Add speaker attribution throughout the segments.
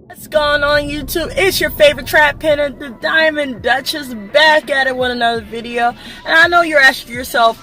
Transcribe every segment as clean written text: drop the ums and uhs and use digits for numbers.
Speaker 1: What's going on YouTube? It's your favorite trap pinner, the Diamond Duchess, back at it with another video. And I know you're asking yourself,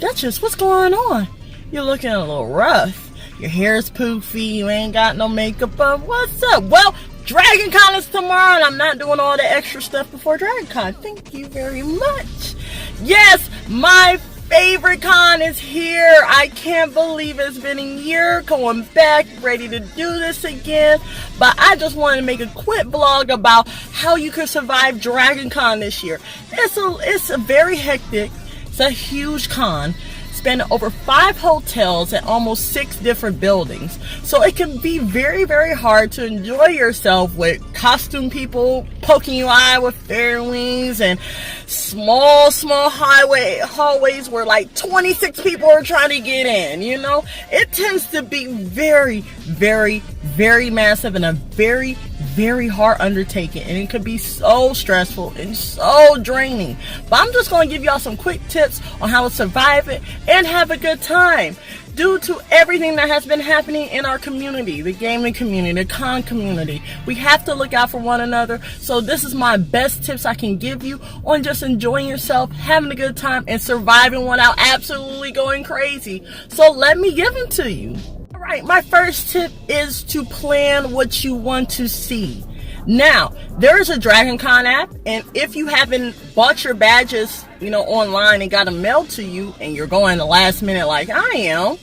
Speaker 1: Duchess, what's going on? You're looking a little rough. Your hair is poofy, you ain't got no makeup on. What's up? Well, Dragon Con is tomorrow and I'm not doing all the extra stuff before Dragon Con. Thank you very much. Yes, my favorite con is here. I can't believe it's been a year, going back, ready to do this again. But I just wanted to make a quick vlog about how you could survive Dragon Con this year. It's a very hectic, it's a huge con. Spending over 5 hotels and almost 6 different buildings. So it can be very, very hard to enjoy yourself with costume people poking you eye with fairy wings and small hallways where like 26 people are trying to get in, you know? It tends to be very, very, very massive and a very, very hard undertaking, and it could be so stressful and so draining. But I'm just going to give y'all some quick tips on how to survive it and have a good time. Due to everything that has been happening in our community, the gaming community, the con community, we have to look out for one another. So this is my best tips I can give you on just enjoying yourself, having a good time, and surviving without absolutely going crazy. So let me give them to you. Alright, my first tip is to plan what you want to see. Now, there is a Dragon Con app, and if you haven't bought your badges, online and got them mailed to you, and you're going the last minute like I am,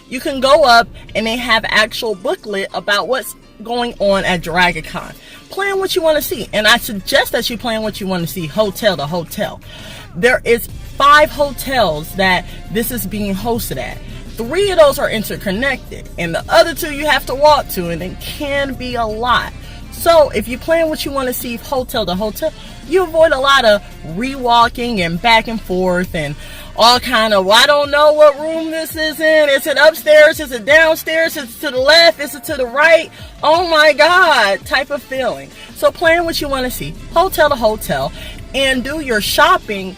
Speaker 1: you can go up and they have actual booklet about what's going on at Dragon Con. Plan what you want to see, and I suggest that you plan what you want to see hotel to hotel. There is 5 hotels that this is being hosted at. 3 of those are interconnected, and the other 2 you have to walk to, and it can be a lot. So if you plan what you want to see hotel to hotel, you avoid a lot of rewalking and back and forth and all kind of, I don't know what room this is in. Is it upstairs? Is it downstairs? Is it to the left? Is it to the right? Oh my God, type of feeling. So plan what you want to see hotel to hotel and do your shopping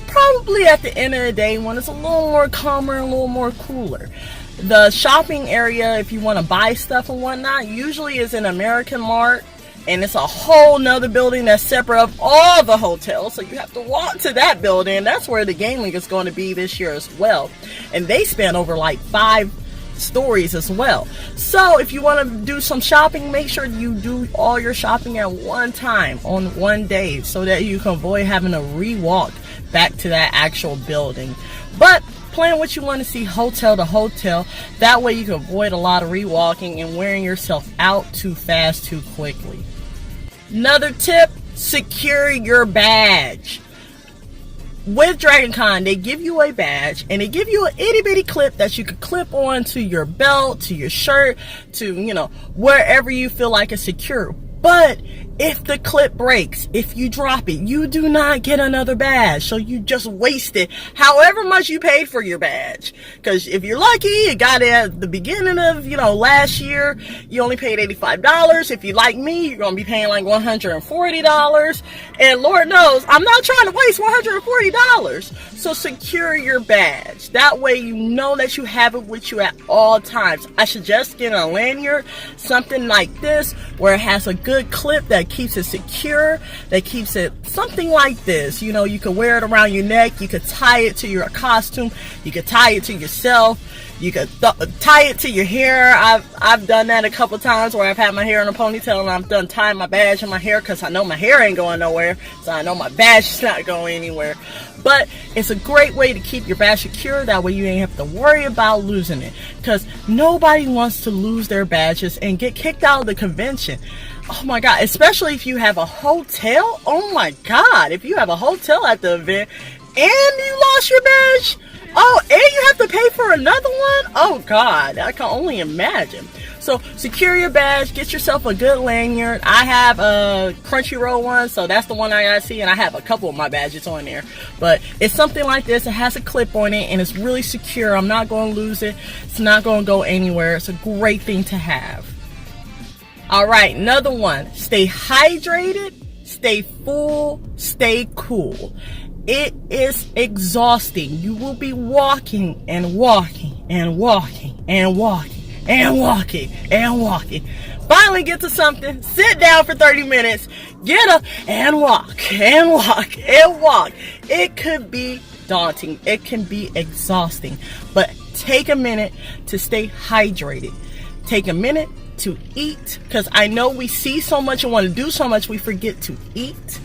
Speaker 1: probably at the end of the day when it's a little more calmer and a little more cooler. The shopping area, if you want to buy stuff and whatnot, usually is in American Mart, and it's a whole nother building that's separate of all the hotels, so you have to walk to that building. That's where the gaming is going to be this year as well, and they span over like 5 stories as well. So if you want to do some shopping, make sure you do all your shopping at one time on one day so that you can avoid having to re-walk back to that actual building. But plan what you want to see hotel to hotel. That way you can avoid a lot of rewalking and wearing yourself out too fast too quickly. Another tip, secure your badge. With Dragon Con, they give you a badge and they give you an itty bitty clip that you can clip on to your belt, to your shirt, to wherever you feel like it's secure. But if the clip breaks, if you drop it, you do not get another badge. So you just wasted however much you paid for your badge. Because if you're lucky, you got it at the beginning of, last year, you only paid $85. If you like me, you're going to be paying like $140. And Lord knows, I'm not trying to waste $140. So secure your badge. That way you know that you have it with you at all times. I suggest getting a lanyard, something like this, where it has a good clip that keeps it secure, that keeps it something like this. You can wear it around your neck, you could tie it to your costume, you could tie it to yourself, you could tie it to your hair. I've done that a couple times where I've had my hair in a ponytail and I've done tying my badge in my hair because I know my hair ain't going nowhere, so I know my badge is not going anywhere. But it's a great way to keep your badge secure. That way you ain't have to worry about losing it, because nobody wants to lose their badges and get kicked out of the convention. Oh my God, especially if you have a hotel. Oh my God, if you have a hotel at the event and you lost your badge, oh, and you have to pay for another one. Oh God, I can only imagine. So secure your badge, get yourself a good lanyard. I have a Crunchyroll one, so that's the one I gotta see, and I have a couple of my badges on there. But it's something like this. It has a clip on it and it's really secure. I'm not going to lose it. It's not going to go anywhere. It's a great thing to have. All right, another one. Stay hydrated, stay full, stay cool. It is exhausting. You will be walking and walking and walking and walking and walking and walking. Finally get to something, sit down for 30 minutes, get up and walk and walk and walk. It could be daunting. It can be exhausting, but take a minute to stay hydrated. Take a minute to eat, because I know we see so much and want to do so much, we forget to eat.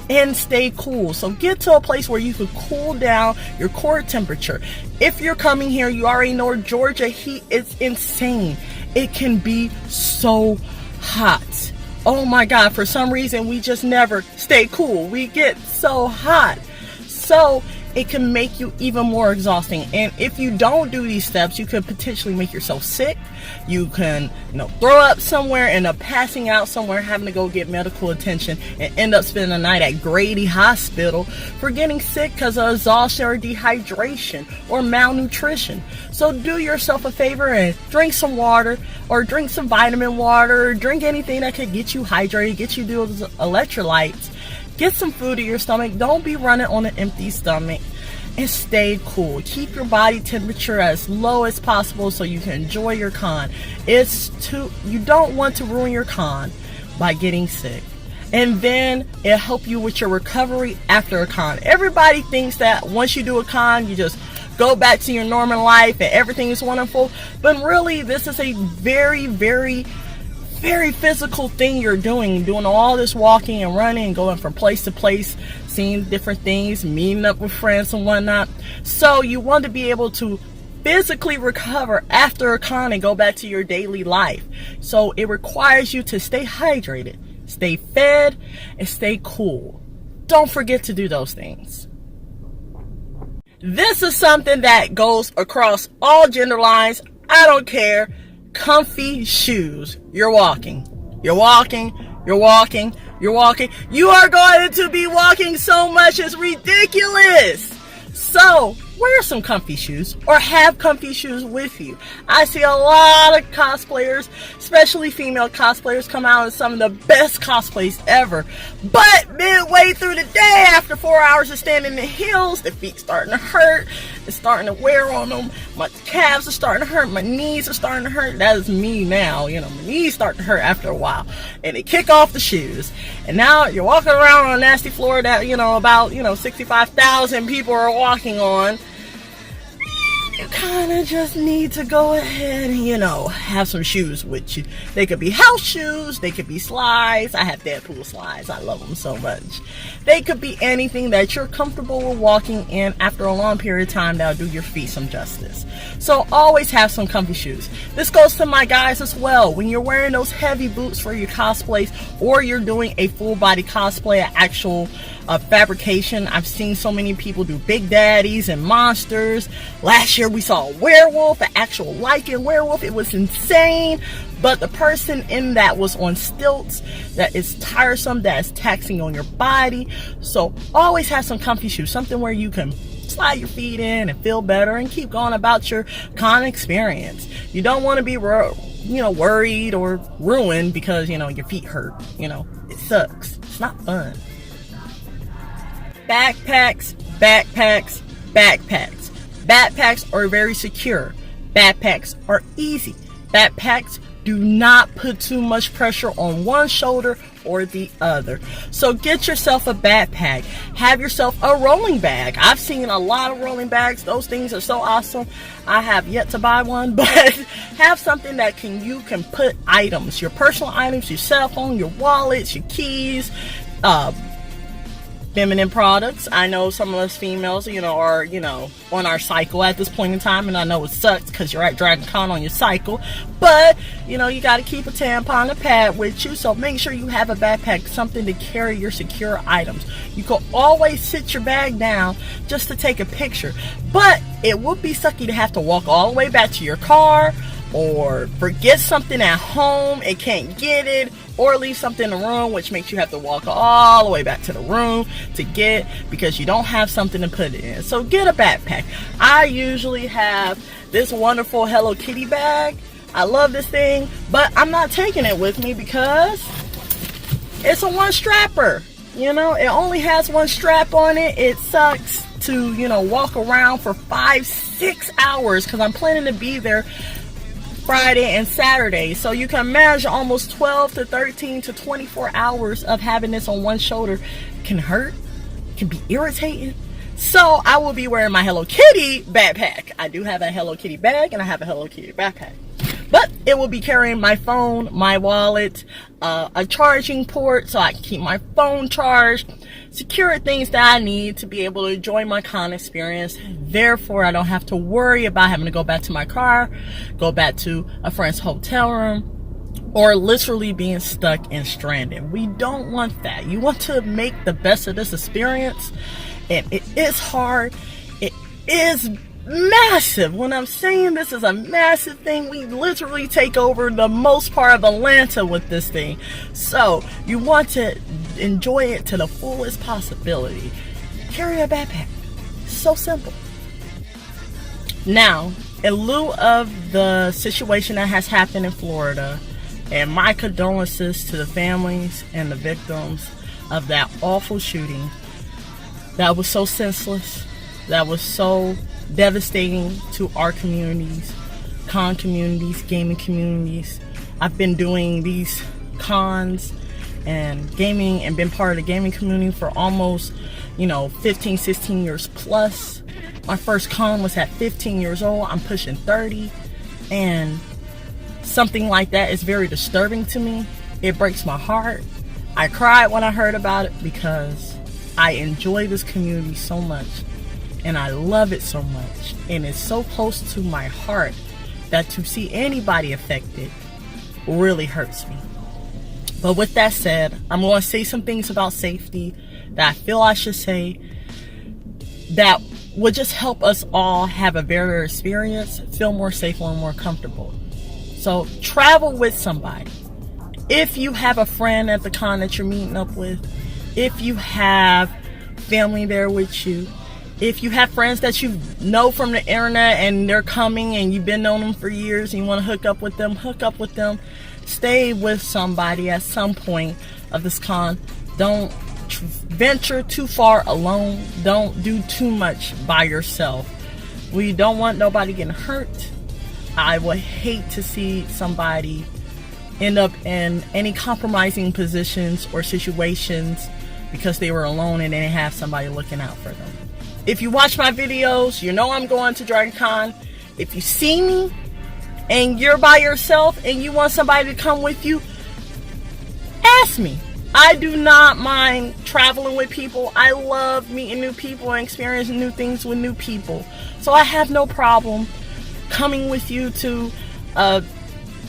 Speaker 1: And stay cool. So get to a place where you can cool down your core temperature. If you're coming here, you already know Georgia heat is insane. It can be so hot. Oh my God, for some reason we just never stay cool. We get so hot. So it can make you even more exhausting. And if you don't do these steps, you could potentially make yourself sick. You can, throw up somewhere, end up passing out somewhere, having to go get medical attention, and end up spending the night at Grady Hospital for getting sick because of exhaustion or dehydration or malnutrition. So do yourself a favor and drink some water, or drink some vitamin water, or drink anything that could get you hydrated, get you those electrolytes. Get some food in your stomach. Don't be running on an empty stomach, and stay cool. Keep your body temperature as low as possible so you can enjoy your con. You don't want to ruin your con by getting sick. And then it'll help you with your recovery after a con. Everybody thinks that once you do a con, you just go back to your normal life and everything is wonderful. But really, this is a very, very physical thing you're doing all this walking and running and going from place to place, seeing different things, meeting up with friends and whatnot. So you want to be able to physically recover after a con and go back to your daily life. So it requires you to stay hydrated, stay fed, and stay cool. Don't forget to do those things. This is something that goes across all gender lines. I don't care. Comfy shoes. You're walking. You're walking. You're walking. You're walking. You are going to be walking so much, it's ridiculous. So wear some comfy shoes, or have comfy shoes with you. I see a lot of cosplayers, especially female cosplayers, come out with some of the best cosplays ever. But midway through the day, after 4 hours of standing in heels, the feet starting to hurt. It's starting to wear on them. My calves are starting to hurt. My knees are starting to hurt. That is me now. My knees start to hurt after a while. And they kick off the shoes. And now you're walking around on a nasty floor that, about 65,000 people are walking on. You kind of just need to go ahead and, have some shoes with you. They could be house shoes. They could be slides. I have Deadpool slides. I love them so much. They could be anything that you're comfortable with walking in after a long period of time that'll do your feet some justice. So always have some comfy shoes. This goes to my guys as well. When you're wearing those heavy boots for your cosplays, or you're doing a full body cosplay, an actual fabrication. I've seen so many people do Big Daddies and monsters. Last year we saw a werewolf, an actual lichen werewolf. It was insane. But the person in that was on stilts. That is tiresome. That is taxing on your body. So always have some comfy shoes. Something where you can slide your feet in and feel better and keep going about your con experience. You don't want to be worried or ruined because your feet hurt. It sucks. It's not fun. Backpacks. Backpacks are very secure. Backpacks are easy. Backpacks do not put too much pressure on one shoulder or the other. So get yourself a backpack. Have yourself a rolling bag. I've seen a lot of rolling bags. Those things are so awesome. I have yet to buy one, but have something that you can put items, your personal items, your cell phone, your wallets, your keys, feminine products. I know some of us females, are, on our cycle at this point in time, and I know it sucks because you're at Dragon Con on your cycle, but, you got to keep a tampon, a pad with you, so make sure you have a backpack, something to carry your secure items. You can always sit your bag down just to take a picture, but it would be sucky to have to walk all the way back to your car, or forget something at home and can't get it, or leave something in the room, which makes you have to walk all the way back to the room to get, because you don't have something to put it in. So get a backpack. I usually have this wonderful Hello Kitty bag. I love this thing, but I'm not taking it with me because it's a one strapper. It only has one strap on it. It sucks to, walk around for 5-6 hours because I'm planning to be there Friday, and Saturday. So you can imagine almost 12 to 13 to 24 hours of having this on one shoulder can hurt, can be irritating. So I will be wearing my Hello Kitty backpack. I do have a Hello Kitty bag and I have a Hello Kitty backpack. But it will be carrying my phone, my wallet, a charging port so I can keep my phone charged, secure things that I need to be able to enjoy my con experience. Therefore, I don't have to worry about having to go back to my car, go back to a friend's hotel room, or literally being stuck and stranded. We don't want that. You want to make the best of this experience, and it is hard. It is massive. When I'm saying this is a massive thing, we literally take over the most part of Atlanta with this thing. So you want to enjoy it to the fullest possibility. Carry a backpack. So simple. Now, in lieu of the situation that has happened in Florida, and my condolences to the families and the victims of that awful shooting that was so senseless, that was so devastating to our communities, con communities, gaming communities. I've been doing these cons and gaming and been part of the gaming community for almost 15, 16 years plus. My first con was at 15 years old. I'm pushing 30, and something like that is very disturbing to me. It breaks my heart. I cried when I heard about it because I enjoy this community so much. And I love it so much, and it's so close to my heart that to see anybody affected really hurts me. But with that said, I'm going to say some things about safety that I feel I should say that would just help us all have a better experience, feel more safe and more comfortable. So travel with somebody. If you have a friend at the con that you're meeting up with, if you have family there with you, if you have friends that you know from the internet and they're coming and you've been knowing them for years and you want to hook up with them, hook up with them. Stay with somebody at some point of this con. Don't venture too far alone. Don't do too much by yourself. We don't want nobody getting hurt. I would hate to see somebody end up in any compromising positions or situations because they were alone and they didn't have somebody looking out for them. If you watch my videos, you know I'm going to Dragon Con. If you see me and you're by yourself and you want somebody to come with you, ask me. I do not mind traveling with people. I love meeting new people and experiencing new things with new people. So I have no problem coming with you to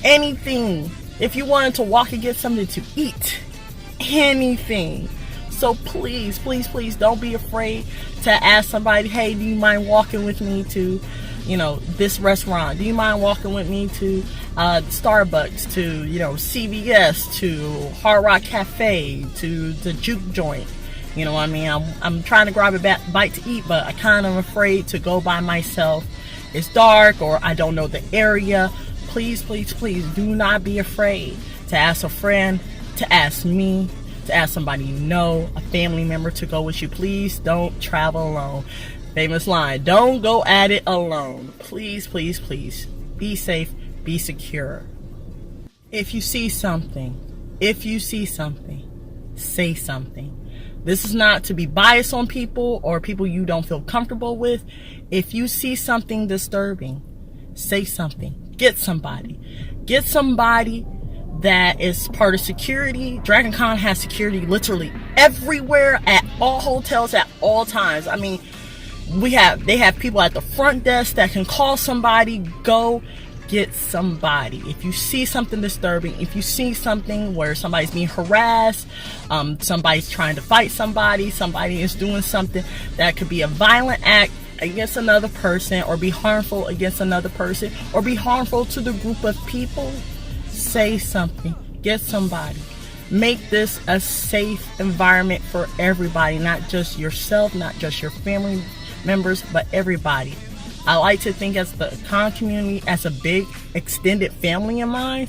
Speaker 1: anything. If you wanted to walk and get something to eat, anything. So please, please, please don't be afraid to ask somebody, hey, do you mind walking with me to, this restaurant? Do you mind walking with me to Starbucks, to, CVS, to Hard Rock Cafe, to the juke joint? You know what I mean? I'm trying to grab a bite to eat, but I kind of afraid to go by myself. It's dark or I don't know the area. Please, please, please do not be afraid to ask a friend, to ask me, to ask somebody you know, a family member to go with you. Please don't travel alone. Famous line, don't go at it alone. Please, please, please. Be safe, be secure. If you see something, say something. This is not to be biased on people or people you don't feel comfortable with. If you see something disturbing, say something. Get somebody that is part of security. Dragon Con has security literally everywhere, at all hotels, at all times. I mean, they have people at the front desk that can call somebody. Go get somebody. If you see something disturbing, if you see something where somebody's being harassed, somebody's trying to fight somebody is doing something that could be a violent act against another person or be harmful against another person or be harmful to the group of people, say something. Get somebody. Make this a safe environment for everybody, not just yourself, not just your family members, but everybody. I like to think as the con community as a big extended family of mine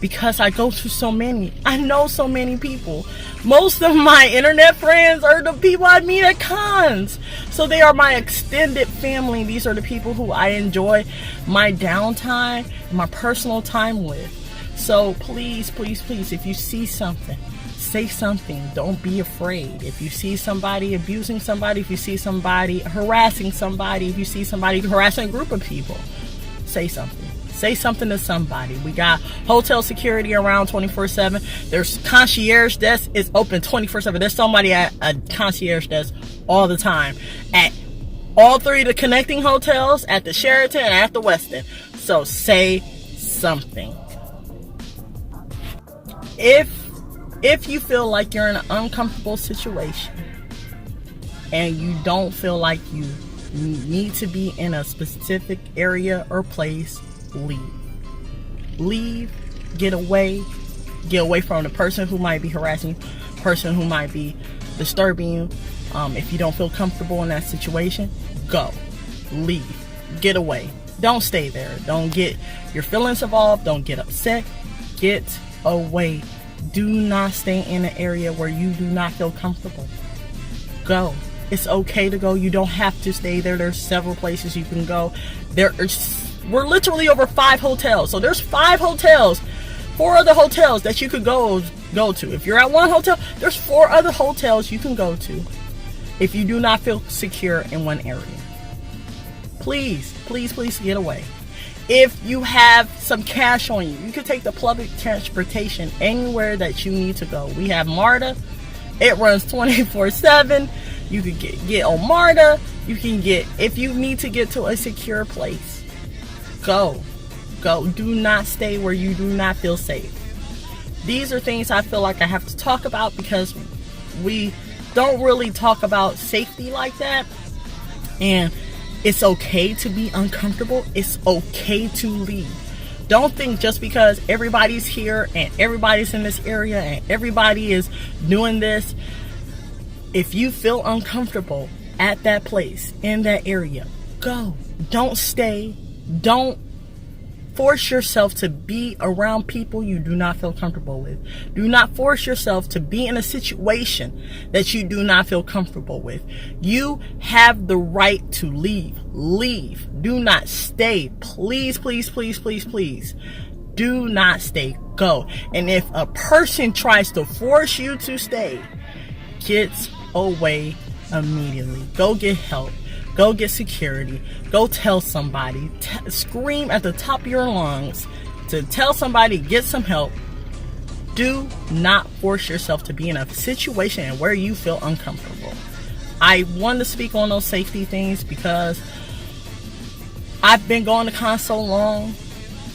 Speaker 1: because I go to so many. I know so many people. Most of my internet friends are the people I meet at cons. So they are my extended family. These are the people who I enjoy my downtime. my personal time with. So please, please, please, if you see something, say something. Don't be afraid. If you see somebody abusing somebody, if you see somebody harassing somebody, if you see somebody harassing a group of people, say something. Say something to somebody. We got hotel security around 24/7. There's concierge desk is open 24/7. There's somebody at a concierge desk all the time at all three of the connecting hotels, at the Sheraton and at the Westin. So say something. If you feel like you're in an uncomfortable situation and you don't feel like you need to be in a specific area or place, leave, get away from the person who might be harassing you, person who might be disturbing you. If you don't feel comfortable in that situation, go, leave, get away. Don't stay there. Don't get your feelings involved. Don't get upset. Get away. Do not stay in an area where you do not feel comfortable. Go. It's okay to go. You don't have to stay there. There's several places you can go. We're literally over 5 hotels. So there's 5 hotels, 4 other hotels that you could go to. If you're at one hotel, there's 4 other hotels you can go to if you do not feel secure in one area. Please, please, please get away. If you have some cash on you, you can take the public transportation anywhere that you need to go. We have MARTA. It runs 24/7. You can get on MARTA. You can get, if you need to get to a secure place, go. Do not stay where you do not feel safe. These are things I feel like I have to talk about because we don't really talk about safety like that. And it's okay to be uncomfortable. It's okay to leave. Don't think just because everybody's here and everybody's in this area and everybody is doing this, if you feel uncomfortable at that place, in that area, go. Don't stay. Don't force yourself to be around people you do not feel comfortable with. Do not force yourself to be in a situation that you do not feel comfortable with. You have the right to leave. Leave. Do not stay. Please, please, please, please, please. Do not stay. Go. And if a person tries to force you to stay, get away immediately. Go get help. Go get security. Go tell somebody. Scream at the top of your lungs to tell somebody, get some help. Do not force yourself to be in a situation where you feel uncomfortable. I want to speak on those safety things because I've been going to con so long.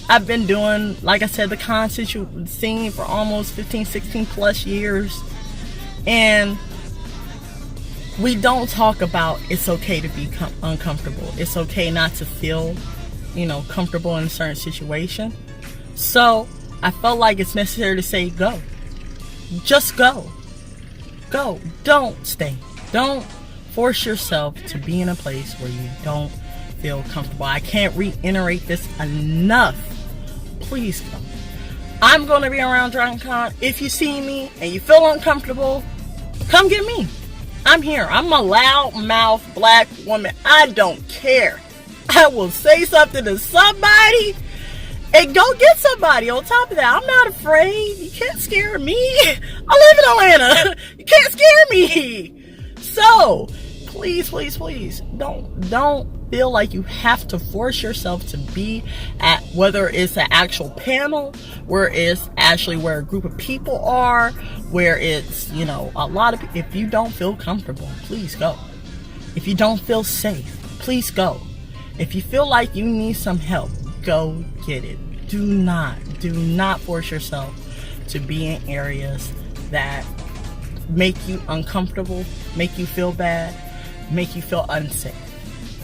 Speaker 1: I've been doing, like I said, the con scene for almost 15, 16 plus years. And we don't talk about it's okay to be uncomfortable. It's okay not to feel, comfortable in a certain situation. So I felt like it's necessary to say go. Just go. Go. Don't stay. Don't force yourself to be in a place where you don't feel comfortable. I can't reiterate this enough. Please go. I'm going to be around DragonCon. If you see me and you feel uncomfortable, come get me. I'm here. I'm a loudmouth black woman. I don't care. I will say something to somebody and go get somebody. On top of that, I'm not afraid. You can't scare me. I live in Atlanta. You can't scare me. So, please, please, please, don't feel like you have to force yourself to be at, whether it's an actual panel, where it's actually where a group of people are, where it's, a lot of, if you don't feel comfortable, please go. If you don't feel safe, please go. If you feel like you need some help, go get it. Do not force yourself to be in areas that make you uncomfortable, make you feel bad, make you feel unsafe.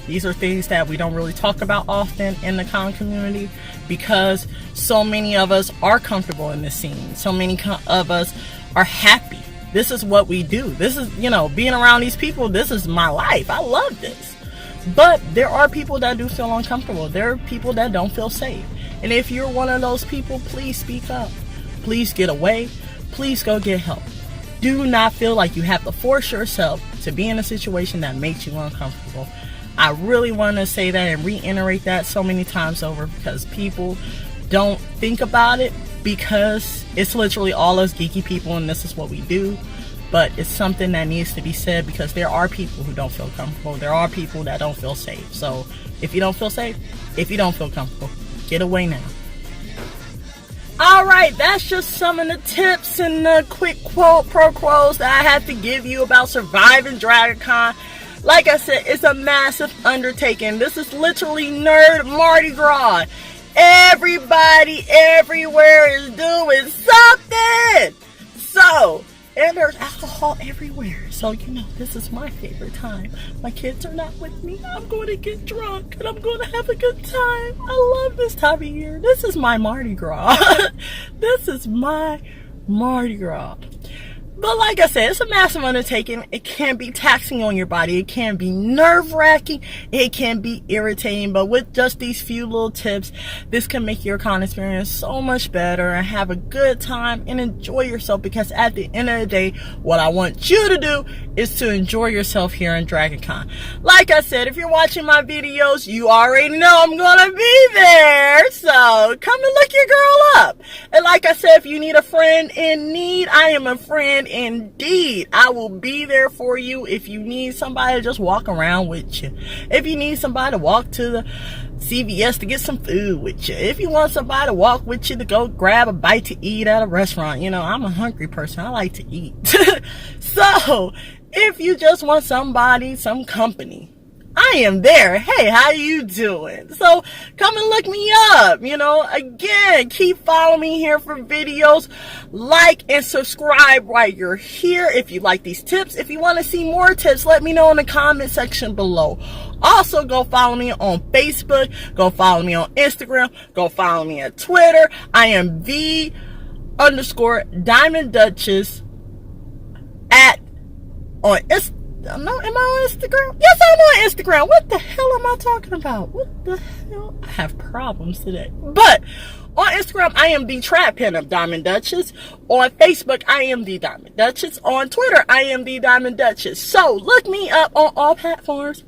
Speaker 1: These are things that we don't really talk about often in the con community because so many of us are comfortable in this scene. So many of us are happy. This is what we do. This is, being around these people, this is my life. I love this. But there are people that do feel uncomfortable. There are people that don't feel safe. And if you're one of those people, please speak up. Please get away. Please go get help. Do not feel like you have to force yourself to be in a situation that makes you uncomfortable. I really want to say that and reiterate that so many times over, because people don't think about it, because it's literally all us geeky people and this is what we do. But it's something that needs to be said, because there are people who don't feel comfortable. There are people that don't feel safe. So if you don't feel safe, if you don't feel comfortable, get away now. Alright, that's just some of the tips and the quick pro quos that I have to give you about surviving DragonCon. Like I said, it's a massive undertaking. This is literally nerd Mardi Gras. Everybody everywhere is doing something. So, and there's alcohol everywhere. So, you know, this is my favorite time. My kids are not with me. I'm going to get drunk and I'm going to have a good time. I love this time of year. This is my Mardi Gras. This is my Mardi Gras. But like I said, it's a massive undertaking. It can be taxing on your body. It can be nerve-wracking. It can be irritating. But with just these few little tips, this can make your con experience so much better and have a good time and enjoy yourself. Because at the end of the day, what I want you to do is to enjoy yourself here in DragonCon. Like I said, if you're watching my videos, you already know I'm going to be there. So come and look your girl up. And like I said, if you need a friend in need, I am a friend indeed. I will be there for you. If you need somebody to just walk around with you, if you need somebody to walk to the CVS to get some food with you, if you want somebody to walk with you to go grab a bite to eat at a restaurant, you know, I'm a hungry person. I like to eat. So if you just want somebody, some company, I am there. Hey, how you doing? So come and look me up. You know, again, keep following me here for videos. Like and subscribe while you're here if you like these tips. If you want to see more tips, let me know in the comment section below. Also, go follow me on Facebook. Go follow me on Instagram. Go follow me on Twitter. I am _Diamond Duchess on Instagram. No, am I on Instagram? Yes, I'm on Instagram. What the hell am I talking about? What the hell? I have problems today. But on Instagram, I am the Trap Pin of Diamond Duchess. On Facebook, I am the Diamond Duchess. On Twitter, I am the Diamond Duchess. So look me up on all platforms.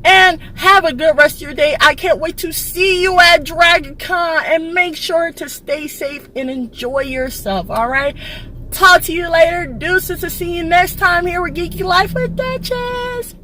Speaker 1: And have a good rest of your day. I can't wait to see you at DragonCon. And make sure to stay safe and enjoy yourself. All right? Talk to you later. Deuces, to see you next time here with Geeky Life with Duchess.